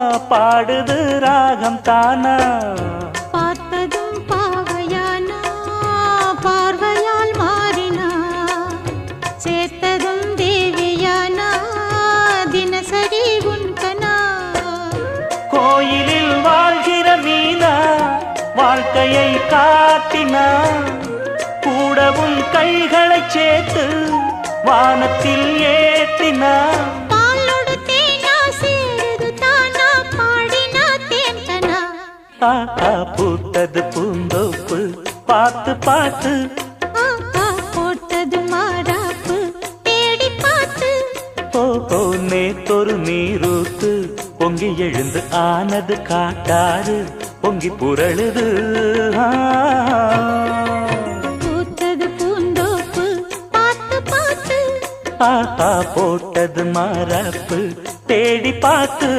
பாடுது ராகம் தானா பார்த்ததும் பாவையானா பார்வையால் மாறினா சேர்த்ததும் தேவியானா தினசரி உன்கனா கோயிலில் வாழ்கிற மீனா வாழ்க்கையை காட்டினா கூடவும் கைகளை சேர்த்து வானத்தில் ஏற்றினா பூத்தது பூந்தோப்பு பார்த்து பார்த்து போட்டது மாறாப்பு தேடி பார்த்து ஓஹோ நேத்தொரு நீரூத்து பொங்கி எழுந்து ஆனது காட்டாறு பொங்கி புரளுது பூத்தது பூந்தோப்பு பார்த்து பார்த்து போட்டது மாறாப்பு தேடி பார்த்து